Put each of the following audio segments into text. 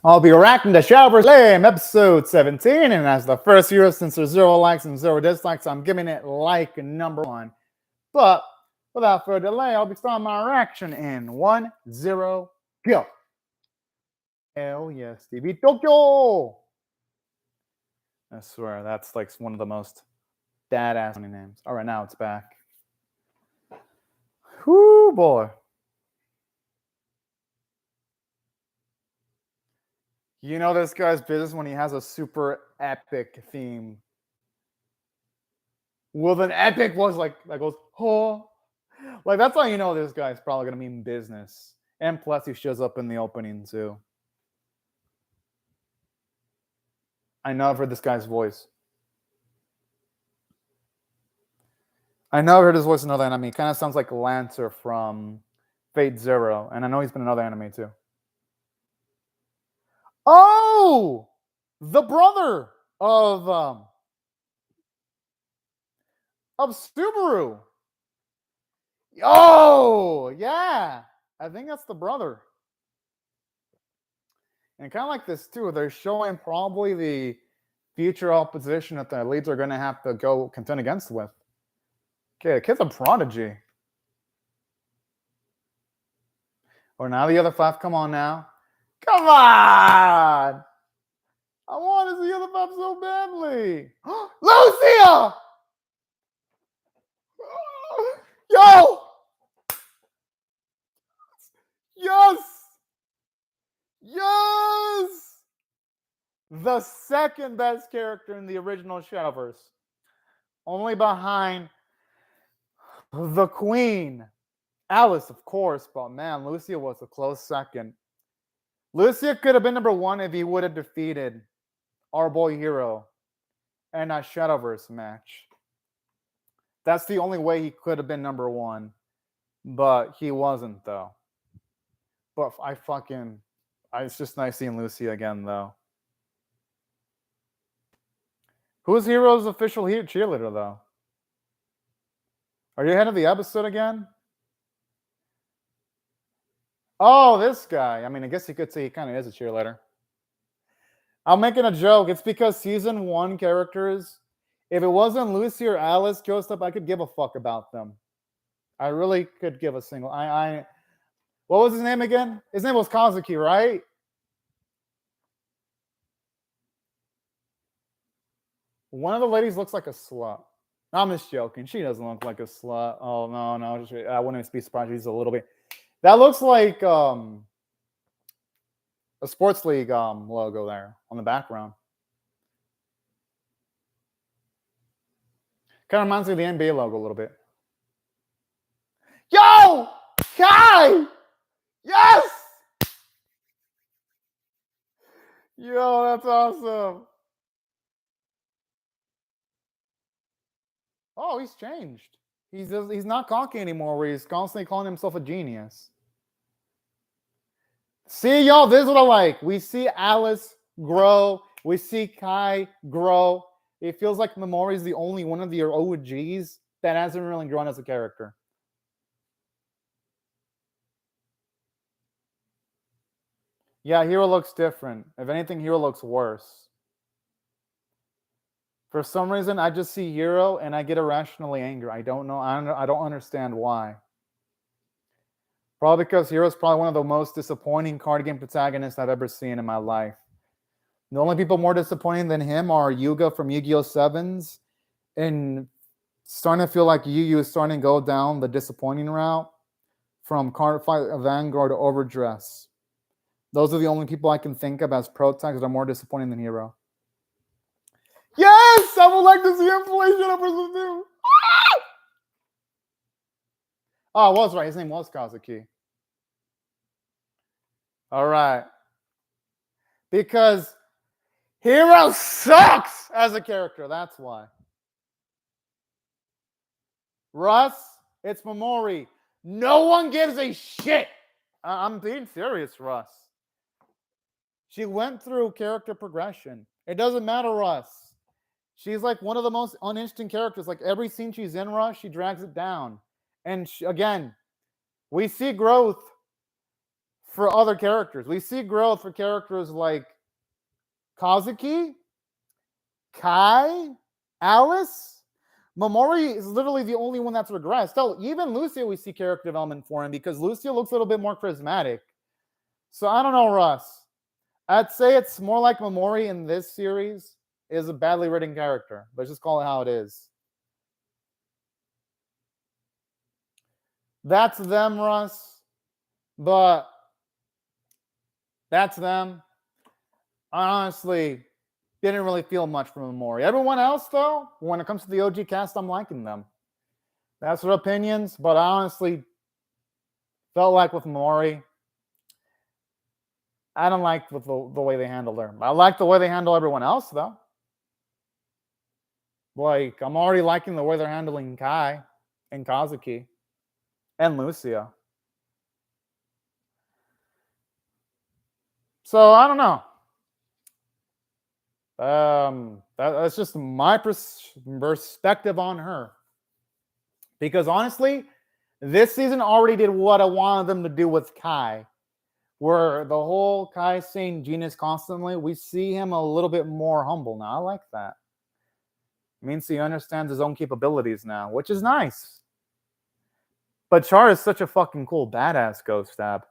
I'll be reacting to Shadowverse Flame, episode 17, and as the first hero since there's 0 likes and 0 dislikes, I'm giving it like number 1. But without further delay, I'll be starting my reaction in 1, 0, go. Hell yes, TV Tokyo! I swear, that's like one of the most badass names. Alright, now it's back. Whoo, boy. You know this guy's business when he has a super epic theme. Well, then epic was like, that goes, oh. Like, that's how you know this guy's probably going to mean business. And plus, he shows up in the opening, too. I know I've heard this guy's voice. I know I've heard his voice in another anime. He kind of sounds like Lancer from Fate Zero. And I know he's been in another anime, too. Oh! The brother of Subaru. Oh, yeah. I think that's the brother. And kind of like this, too. They're showing probably the future opposition that the leads are going to have to go contend against with. Okay, the kid's a prodigy. Or now the other 5. Come on now. Come on! I want to see the other 5 so badly. Lucia! Yo! Yes! Yes! The second best character in the original Shadowverse. Only behind the Queen. Alice, of course, but man, Lucia was a close second. Lucia could have been number 1 if he would have defeated our boy Hero in a Shadowverse match. That's the only way he could have been number 1. But he wasn't, though. But it's just nice seeing Lucia again, though. Who's Hero's official cheerleader, though? Are you ahead of the episode again? Oh, this guy. I mean, I guess you could say he kind of is a cheerleader. I'm making a joke. It's because season 1 characters, if it wasn't Lucy or Alice Ghost Up, I could give a fuck about them. I really could give a single. What was his name again? His name was Kazuki, right? One of the ladies looks like a slut. I'm just joking. She doesn't look like a slut. Oh, no. I wouldn't be surprised if she's a little bit. That looks like a sports league logo there on the background. Kind of reminds me of the NBA logo a little bit. Yo! Kai! Yes! Yo, that's awesome. Oh, he's changed. He's not cocky anymore, where he's constantly calling himself a genius. See, y'all, this is what I like. We see Alice grow. We see Kai grow. It feels like Memori is the only one of the OGs that hasn't really grown as a character. Yeah, Hero looks different. If anything, Hero looks worse. For some reason, I just see Hero and I get irrationally angry. I don't know. I don't understand why. Probably because Hero's probably one of the most disappointing card game protagonists I've ever seen in my life. The only people more disappointing than him are Yuga from Yu-Gi-Oh! 7s, and starting to feel like Yu is starting to go down the disappointing route from Card Fight Vanguard to Overdress. Those are the only people I can think of as protags that are more disappointing than Hero. Yes! I would like to see him play Shadowverse 2. Oh, I was right. His name was Kazuki. All right. Because Hero sucks as a character. That's why. Russ, it's Memori. No one gives a shit. I'm being serious, Russ. She went through character progression. It doesn't matter, Russ. She's like one of the most uninteresting characters. Like every scene she's in, Russ, she drags it down. And again, we see growth for other characters. We see growth for characters like Kazuki, Kai, Alice. Momori is literally the only one that's regressed. Still, even Lucio, we see character development for him because Lucio looks a little bit more charismatic. So I don't know, Russ. I'd say it's more like Momori in this series is a badly written character. Let's just call it how it is. That's them, Russ. But that's them. I honestly didn't really feel much from Momori. Everyone else, though, when it comes to the OG cast, I'm liking them. That's their opinions, but I honestly felt like with Momori, I don't like the way they handled her. I like the way they handle everyone else, though. Like, I'm already liking the way they're handling Kai and Kazuki and Lucia. So, I don't know. That's just my perspective on her. Because honestly, this season already did what I wanted them to do with Kai. Where the whole Kai saying Genius constantly, we see him a little bit more humble now. I like that. It means he understands his own capabilities now, which is nice. But Char is such a fucking cool badass Ghost Stab.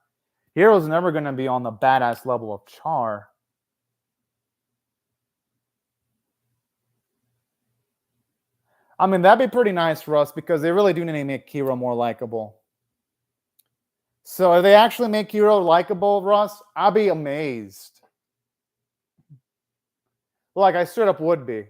Hero's never going to be on the badass level of Char. I mean, that'd be pretty nice for us because they really do need to make Hero more likable. So if they actually make Hero likable, Russ, I'll be amazed. Like, I straight up would be.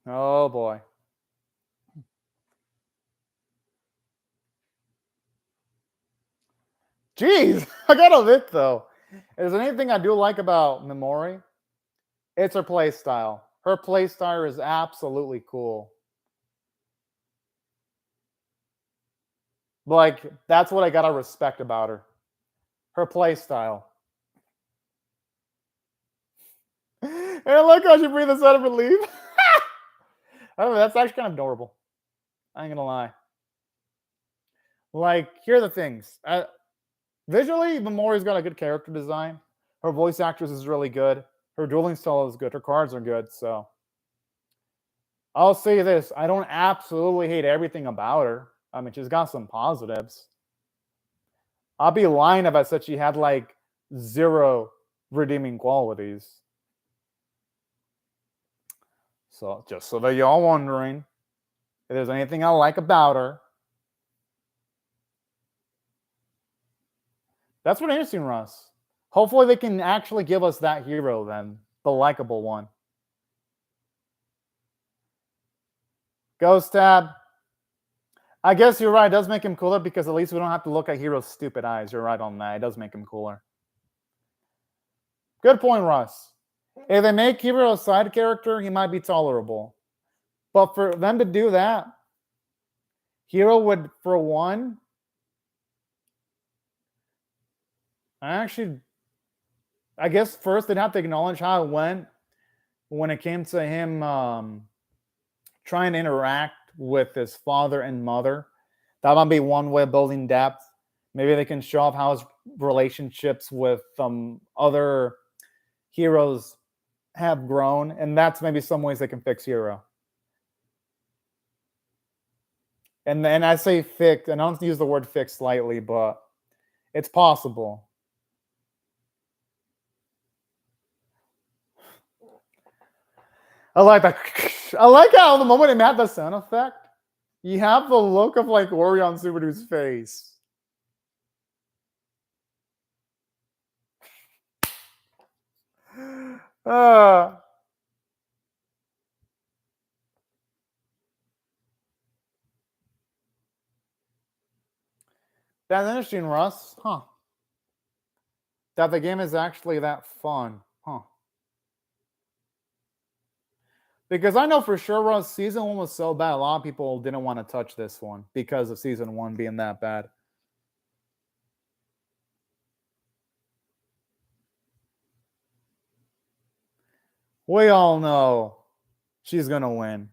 Oh, boy. Jeez, I gotta admit, though, if there's anything I do like about Momori, it's her play style. Her play style is absolutely cool. Like, that's what I gotta respect about her. Her play style. And I like how she breathes a sigh of relief. I don't know, that's actually kind of adorable. I ain't gonna lie. Like, here are the things. Visually, Memori's got a good character design. Her voice actress is really good. Her dueling style is good. Her cards are good, so. I'll say this. I don't absolutely hate everything about her. I mean, she's got some positives. I'll be lying if I said she had, like, 0 redeeming qualities. So, just so that y'all wondering, if there's anything I like about her. That's what interesting, Russ. Hopefully they can actually give us that hero then. The likable one. Ghost Tab. I guess you're right. It does make him cooler because at least we don't have to look at Hero's stupid eyes. You're right on that. It does make him cooler. Good point, Russ. If they make Hero a side character, he might be tolerable. But for them to do that, Hero would, for one, I guess first they'd have to acknowledge how it went when it came to him trying to interact with his father and mother. That might be one way of building depth. Maybe they can show off how his relationships with other heroes have grown, and that's maybe some ways they can fix Hero. And I say fix, and I don't use the word fix lightly, but it's possible. I like that. I like how the moment it had the sound effect, you have the look of like worry on Subaru's face. That's interesting, Russ. Huh. That the game is actually that fun. Huh. Because I know for sure, Russ, season 1 was so bad, a lot of people didn't want to touch this one because of season 1 being that bad. We all know she's gonna win.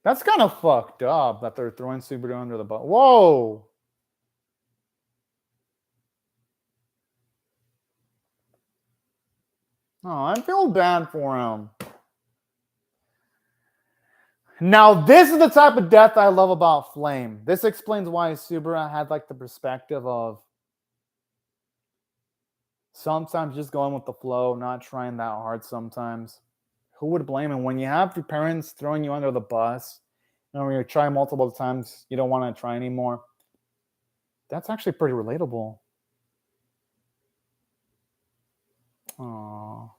That's kind of fucked up that they're throwing Subaru under the bus. Whoa! Oh, I feel bad for him. Now, this is the type of death I love about Flame. This explains why Subaru had like the perspective of sometimes just going with the flow, not trying that hard sometimes. Who would blame him? When you have your parents throwing you under the bus, and when you try multiple times, you don't want to try anymore. That's actually pretty relatable. Aww.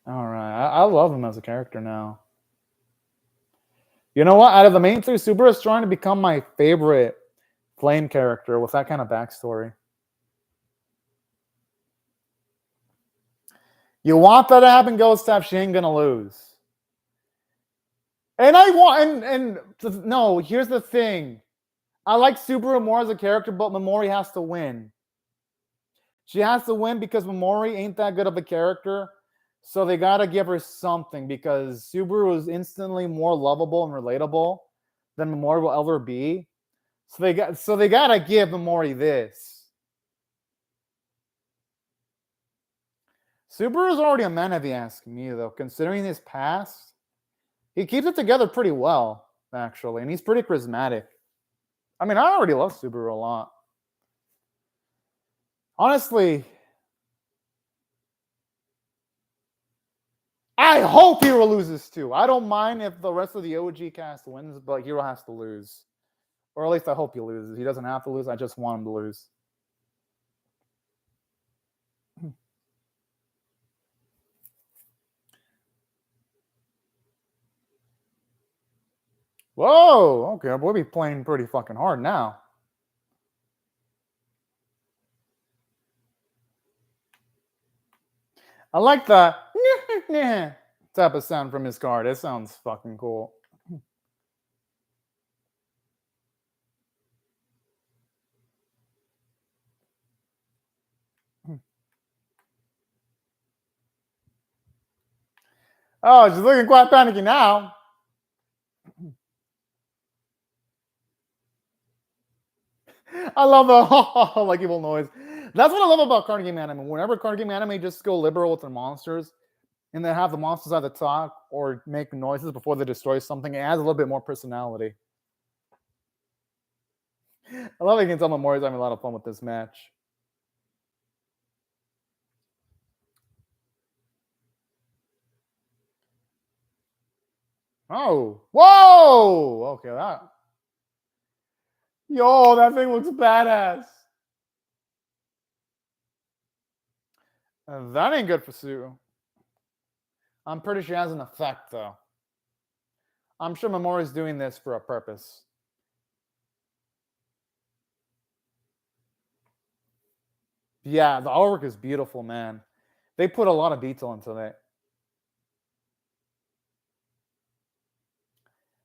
All right. I love him as a character now. You know what? Out of the main three, Subaru is trying to become my favorite Flame character with that kind of backstory. You want that to happen, Ghost Tap? She ain't gonna lose. And I want no. Here's the thing. I like Subaru more as a character, but Mamori has to win. She has to win because Mamori ain't that good of a character. So they gotta give her something because Subaru is instantly more lovable and relatable than Mamori will ever be. So they gotta give Mamori this. Subaru is already a man, if you ask me, though. Considering his past, he keeps it together pretty well, actually, and he's pretty charismatic. I mean, I already love Subaru a lot. Honestly, I hope Hero loses too. I don't mind if the rest of the OG cast wins, but Hero has to lose. Or at least I hope he loses. He doesn't have to lose. I just want him to lose. Whoa, okay, we'll be playing pretty fucking hard now. I like the type of sound from his card. It sounds fucking cool. Oh, she's looking quite panicky now. I love the like evil noise. That's what I love about card game anime. Whenever card game anime just go liberal with their monsters and they have the monsters either talk or make noises before they destroy something, it adds a little bit more personality. I love how you can tell Memoria's having a lot of fun with this match. Oh, whoa! Okay, that. Yo, that thing looks badass. That ain't good for Sue. I'm pretty sure it has an effect, though. I'm sure Memoria's doing this for a purpose. Yeah, the artwork is beautiful, man. They put a lot of detail into it.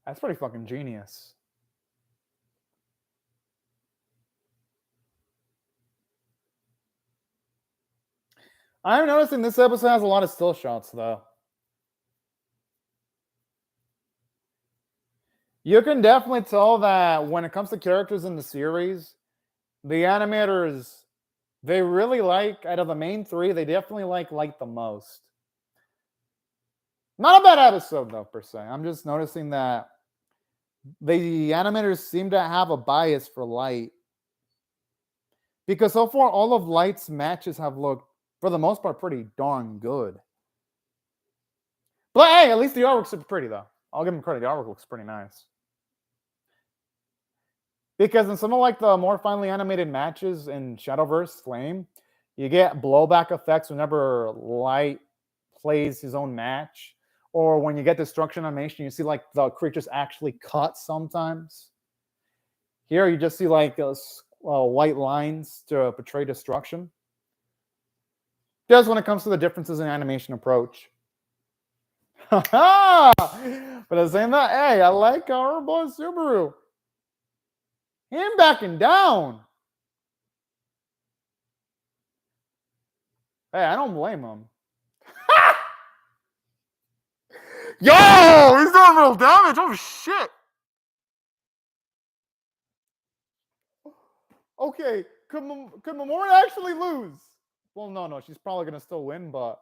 That's pretty fucking genius. I'm noticing this episode has a lot of still shots, though. You can definitely tell that when it comes to characters in the series, the animators, they really like, out of the main three, they definitely like Light the most. Not a bad episode, though, per se. I'm just noticing that the animators seem to have a bias for Light. Because so far, all of Light's matches have looked, for the most part, pretty darn good. But hey, at least the artwork's super pretty, though. I'll give him credit. The artwork looks pretty nice. Because in some of like the more finely animated matches in Shadowverse Flame, you get blowback effects whenever Light plays his own match. Or when you get destruction animation, you see like the creatures actually cut sometimes. Here you just see like white lines to portray destruction. Just when it comes to the differences in animation approach. But I'm saying that, hey, I like our boy Subaru. Him backing down. Hey, I don't blame him. Yo, he's doing real damage. Oh shit. Okay, could Memorial actually lose? Well, no, she's probably gonna still win, but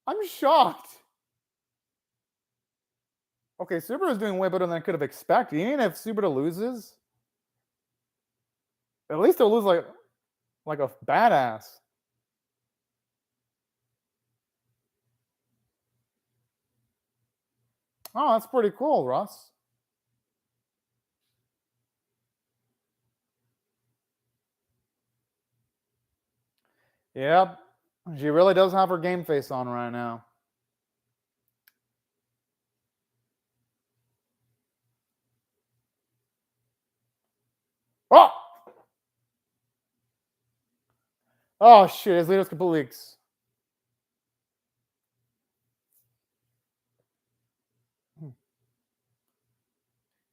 I'm shocked. Okay, Subaru's doing way better than I could have expected. Even if Subaru loses, at least they'll lose like a badass. Oh, that's pretty cool, Russ. Yep. She really does have her game face on right now. Oh! Oh shit, his leader's complete leaks.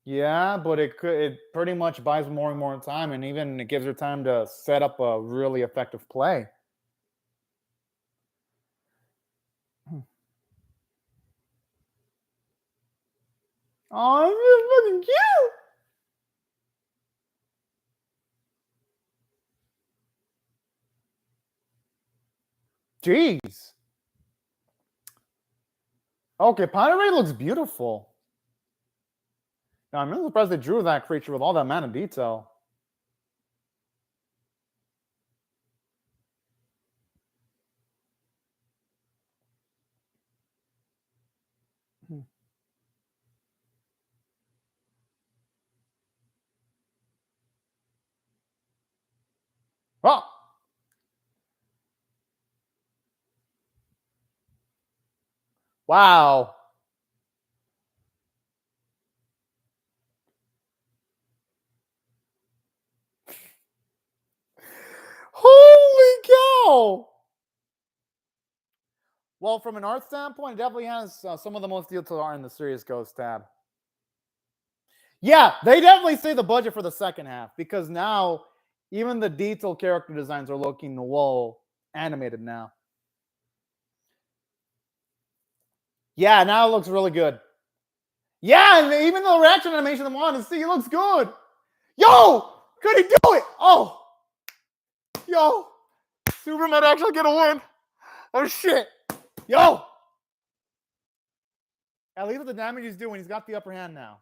Yeah, but it pretty much buys more and more time, and even it gives her time to set up a really effective play. Oh, this is fucking cute. Jeez. Okay, Pirate looks beautiful. Now, I'm really surprised they drew that creature with all that amount of detail. Oh! Wow. Holy cow! Well, from an art standpoint, it definitely has some of the most detailed art in the Serious Ghost tab. Yeah, they definitely say the budget for the second half because now even the detailed character designs are looking well animated now. Yeah, now it looks really good. Yeah, and even the reaction animation I wanted to see, it looks good. Yo, could he do it? Oh, yo, Super might actually get a win. Oh shit, yo. At least with the damage he's doing, he's got the upper hand now.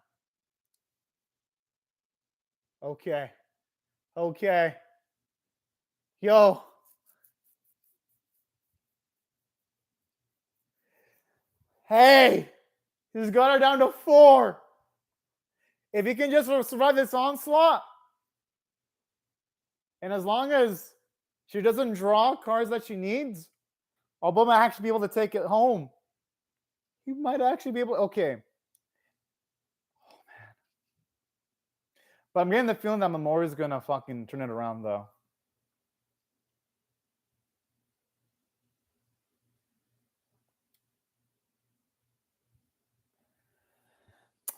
Okay, okay, yo. Hey, he's got her down to 4. If he can just survive this onslaught, and as long as she doesn't draw cards that she needs, Obama might actually be able to take it home. He might actually be able. Okay. Oh man. But I'm getting the feeling that Memoria's gonna fucking turn it around though.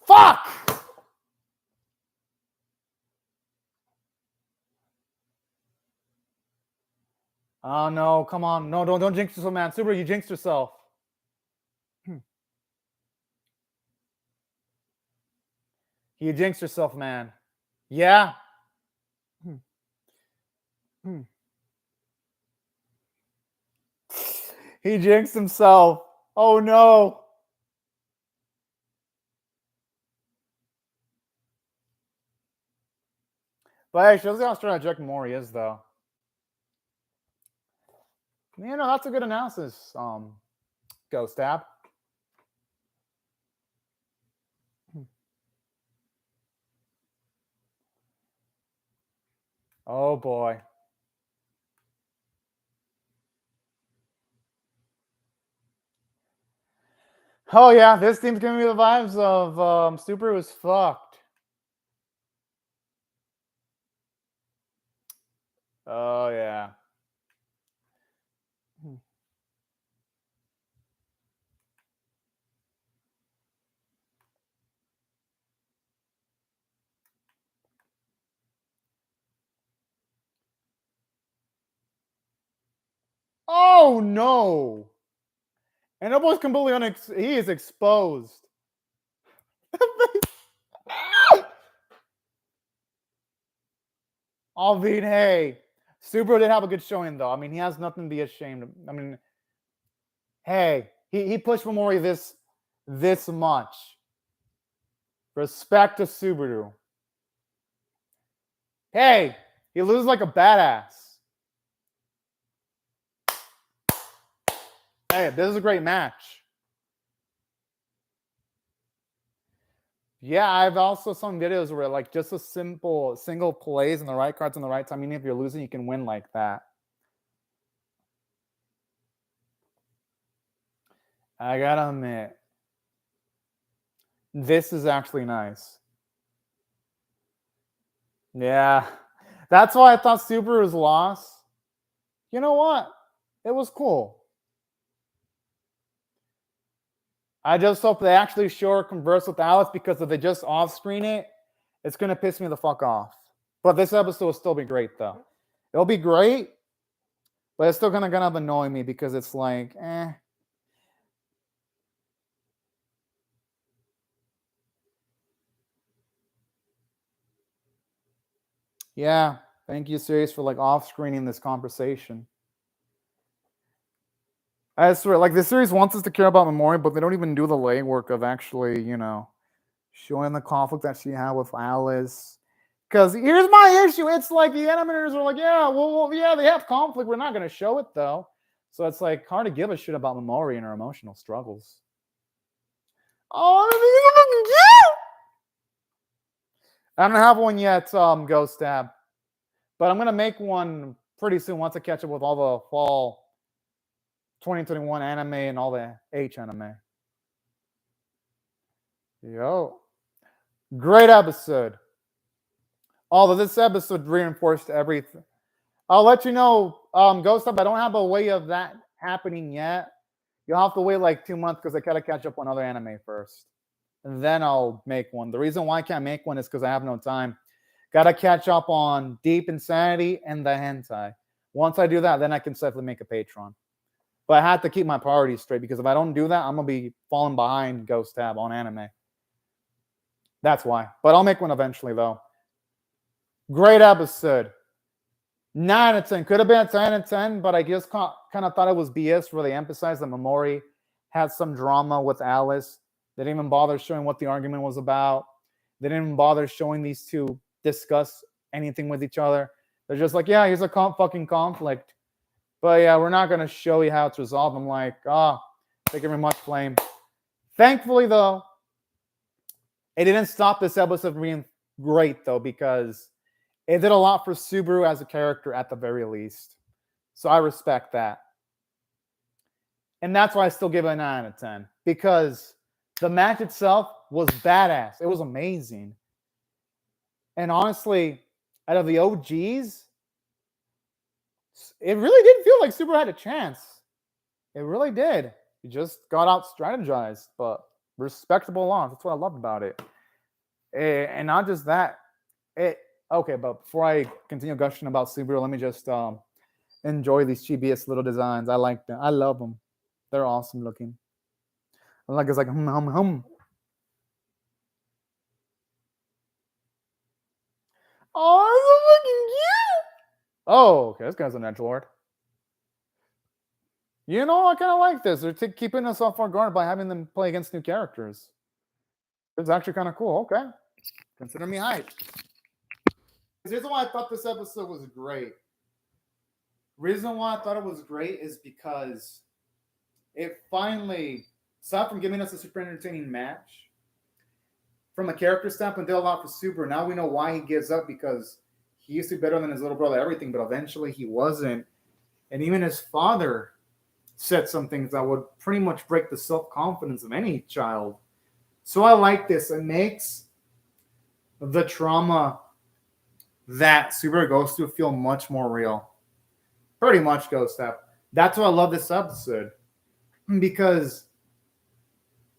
Fuck! Oh no, come on. No, don't jinx yourself, man. Super, you jinxed yourself. You jinxed yourself, man. Yeah. He jinxed himself. Oh no. But hey, shows you how strong Jack Mori is, though. You know, that's a good analysis, Ghost Tab. Oh boy. Oh yeah, this team's giving me the vibes of Super was fucked. Oh yeah. Oh no! And the boy's completely he is exposed. I mean, hey, Subaru did have a good showing though. I mean, he has nothing to be ashamed of. I mean, hey, he pushed Mamori this much. Respect to Subaru. Hey, he loses like a badass. Hey, this is a great match. Yeah, I've also seen videos where like just a simple single plays and the right cards in the right time. Even if you're losing, you can win like that. I gotta admit, this is actually nice. Yeah, that's why I thought Subaru's loss. You know what? It was cool. I just hope they actually show her converse with Alice, because if they just off-screen it, it's going to piss me the fuck off. But this episode will still be great, though. It'll be great, but it's still gonna annoy me because it's like, eh. Yeah, thank you, series, for like off-screening this conversation. I swear, like, the series wants us to care about Memorial, but they don't even do the legwork of actually, you know, showing the conflict that she had with Alice. Because here's my issue. It's like the animators are like, yeah, well, yeah, they have conflict. We're not going to show it, though. So it's like hard to give a shit about Memori and her emotional struggles. Oh, I don't have one yet, Ghost Tab. But I'm going to make one pretty soon once I catch up with all the fall 2021 anime and all the H anime. Yo. Great episode. Although this episode reinforced everything. I'll let you know, Ghost Up, I don't have a way of that happening yet. You'll have to wait like 2 months because I gotta catch up on other anime first. And then I'll make one. The reason why I can't make one is because I have no time. Gotta catch up on Deep Insanity and the hentai. Once I do that, then I can safely make a Patreon. But I have to keep my priorities straight, because if I don't do that, I'm gonna be falling behind Ghost Tab on anime. That's why. But I'll make one eventually, though. Great episode. 9 out of 10. Could have been a 10 out of 10, but I just kind of thought it was BS where they emphasized that Memori had some drama with Alice. They didn't even bother showing what the argument was about. They didn't even bother showing these two discuss anything with each other. They're just like, yeah, here's a fucking conflict. But yeah, we're not going to show you how it's resolved. I'm like, thank you very much, Flame. Thankfully, though, it didn't stop this episode from being great, though, because it did a lot for Subaru as a character at the very least. So I respect that. And that's why I still give it a 9 out of 10. Because the match itself was badass. It was amazing. And honestly, out of the OGs, it really didn't feel like Subaru had a chance. It really did. He just got out strategized, but respectable loss. That's what I loved about it. And not just that. Okay, but before I continue gushing about Subaru, let me just enjoy these chibiest little designs. I like them. I love them. They're awesome looking. Like it's like hum hum hum. Oh, it's looking cute. Oh, okay. This guy's a natural art. You know, I kind of like this. They're keeping us off our guard by having them play against new characters. It's actually kind of cool. Okay. Consider me hyped. Here's why I thought this episode was great. Reason why I thought it was great is because it finally, aside from giving us a super entertaining match, from a character standpoint, did a lot for Subaru. Now we know why he gives up, because he used to be better than his little brother, everything, but eventually he wasn't. And even his father said some things that would pretty much break the self-confidence of any child. So I like this. It makes the trauma that Subaru goes through feel much more real. Pretty much goes that. That's why I love this episode. Because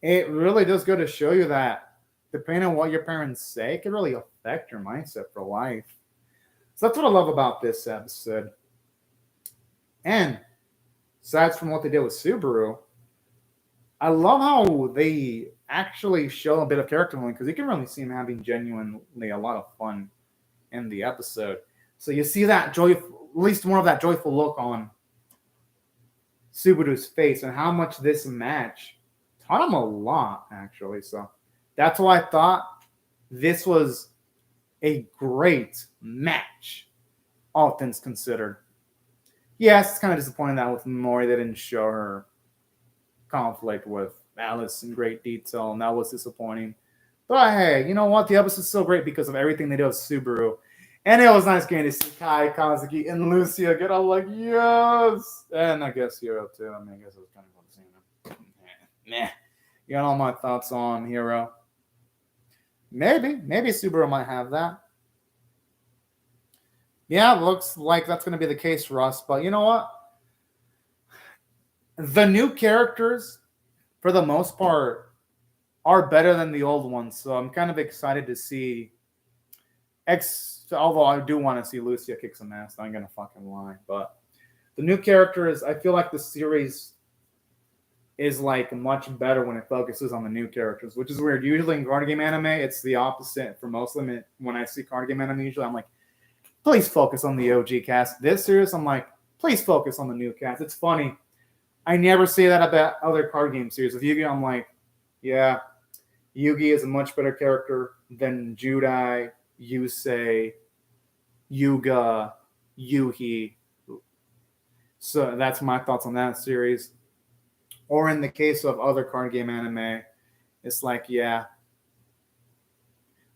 it really does go to show you that depending on what your parents say, it can really affect your mindset for life. So that's what I love about this episode. And aside from what they did with Subaru, I love how they actually show a bit of character because you can really see him having genuinely a lot of fun in the episode. So you see that joyful, at least more of that joyful look on Subaru's face, and how much this match taught him a lot, actually. So that's why I thought this was a great match, all things considered. Yes, it's kind of disappointing that with Mori they didn't show her conflict with Alice in great detail, and that was disappointing. But hey, you know what? The episode's so great because of everything they did with Subaru. And it was nice getting to see Kai, Kazuki, and Lucia get all like, yes! And I guess Hero too. I mean, I guess it was kind of fun seeing him. Meh. You got all my thoughts on Hero. Maybe Subaru might have that. Yeah, looks like that's going to be the case, Russ. But you know what? The new characters, for the most part, are better than the old ones. So I'm kind of excited to see. Although I do want to see Lucia kick some ass. I ain't going to fucking lie. But the new characters, I feel like the series is like much better when it focuses on the new characters, which is weird. Usually in card game anime, it's the opposite for most of them. When I see card game anime, usually I'm like, please focus on the OG cast. This series, I'm like, please focus on the new cast. It's funny. I never say that about other card game series. With Yu-Gi-Oh, I'm like, yeah, Yugi is a much better character than Judai, Yusei, Yuga, Yuhi. So that's my thoughts on that series. Or in the case of other card game anime, it's like, yeah.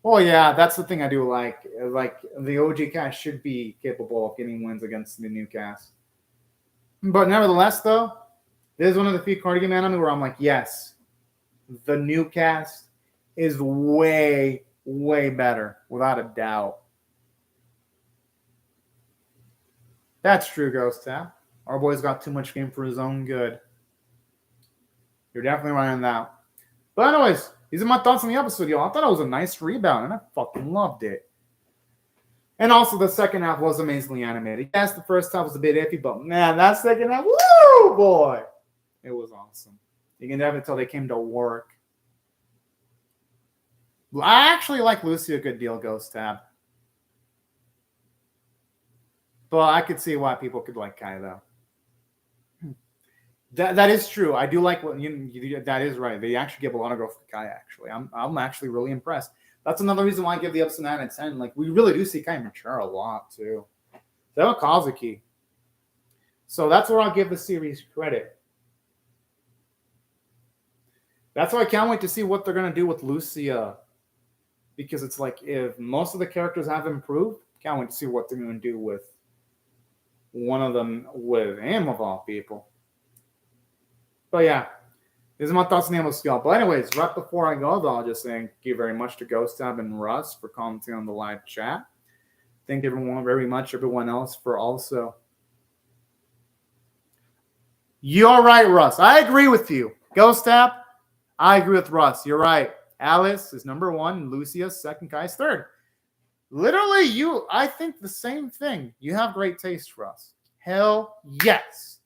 Oh, yeah, that's the thing I do like. Like, the OG cast should be capable of getting wins against the new cast. But nevertheless, though, this is one of the few card game anime where I'm like, yes, the new cast is way, way better, without a doubt. That's true, Ghost Tap. Our boy's got too much game for his own good. You're definitely right on that. But anyways, these are my thoughts on the episode, y'all. I thought it was a nice rebound, and I fucking loved it. And also, the second half was amazingly animated. Yes, the first half was a bit iffy, but man, that second half, woo, boy, it was awesome. You can definitely tell they came to work. I actually like Lucy a good deal, Ghost Tab. But I could see why people could like Kai, though. That is true. I do like what that is right. They actually give a lot of growth to Kai. Actually, I'm actually really impressed. That's another reason why I give the episode 9 out of 10. Like, we really do see Kai mature a lot too. So have Kazuki. So that's where I'll give the series credit. That's why I can't wait to see what they're gonna do with Lucia, because it's like if most of the characters have improved, can't wait to see what they're gonna do with one of them, with him of all people. But yeah, these are my thoughts on the episode, y'all. But anyways, right before I go, though, I'll just thank you very much to Ghost Tab and Russ for commenting on the live chat. Thank everyone very much, everyone else for also. You're right, Russ. I agree with you. Ghost Tab, I agree with Russ. You're right. Alice is number 1, Lucia second, Kai's third. Literally, I think the same thing. You have great taste, Russ. Hell yes.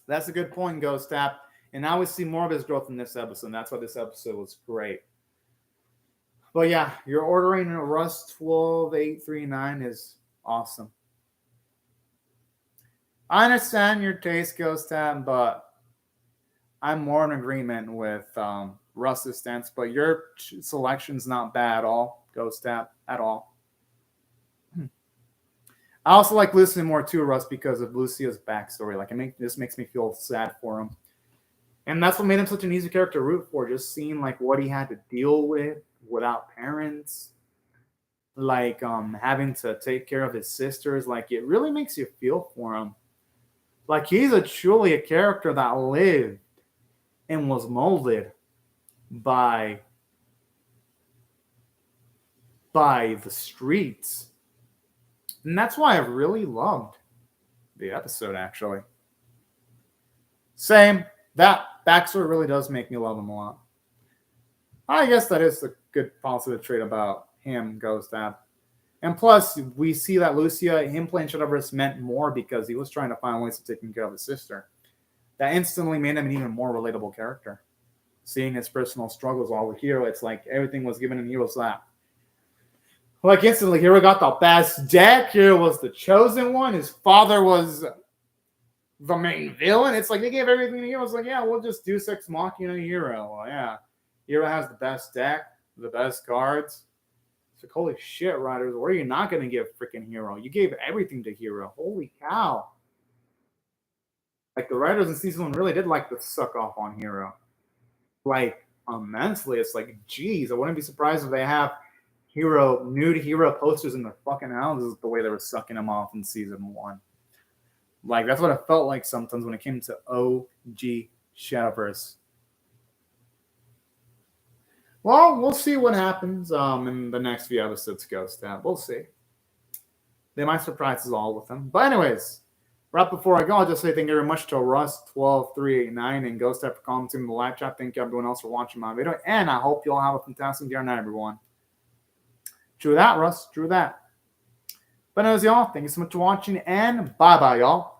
That's a good point, Ghost Tap. And now we see more of his growth in this episode. And that's why this episode was great. But yeah, you're ordering a Rust 12839 is awesome. I understand your taste, Ghost Tap, but I'm more in agreement with Russ's stance. But your selection's not bad at all, Ghost Tap, at all. I also like Lucia more too, Russ, because of Lucia's backstory. Like, this makes me feel sad for him, and that's what made him such an easy character to root for. Just seeing like what he had to deal with without parents, like having to take care of his sisters. Like, it really makes you feel for him. Like, he's truly a character that lived and was molded by the streets. And that's why I really loved the episode, actually. Same. That backstory really does make me love him a lot. I guess that is a good positive trait about him, Ghost Tab. And plus, we see that Lucia, him playing Shadowverse meant more because he was trying to find ways of taking care of his sister. That instantly made him an even more relatable character. Seeing his personal struggles all with Hero, it's like everything was given in Hero's lap. Like instantly, Hero got the best deck. Hero was the chosen one. His father was the main villain. It's like they gave everything to Hero. It's like, yeah, we'll just do Sex Machina Hero. Well, yeah. Hero has the best deck, the best cards. It's like, holy shit, Riders. Where are you not going to give freaking Hero? You gave everything to Hero. Holy cow. Like, the writers in season 1 really did like to suck off on Hero. Like, immensely. It's like, geez, I wouldn't be surprised if they have nude Hero posters in their fucking houses the way they were sucking him off in season 1. Like, that's what it felt like sometimes when it came to OG Shadowverse. Well, we'll see what happens in the next few episodes, Ghost Tab. We'll see. They might surprise us all with them. But anyways, right before I go, I'll just say thank you very much to Russ12389 and Ghost Tab for commenting in the live chat. Thank you everyone else for watching my video. And I hope you all have a fantastic day or night, everyone. True that, Russ. True that. But anyways, y'all, thank you so much for watching, and bye-bye, y'all.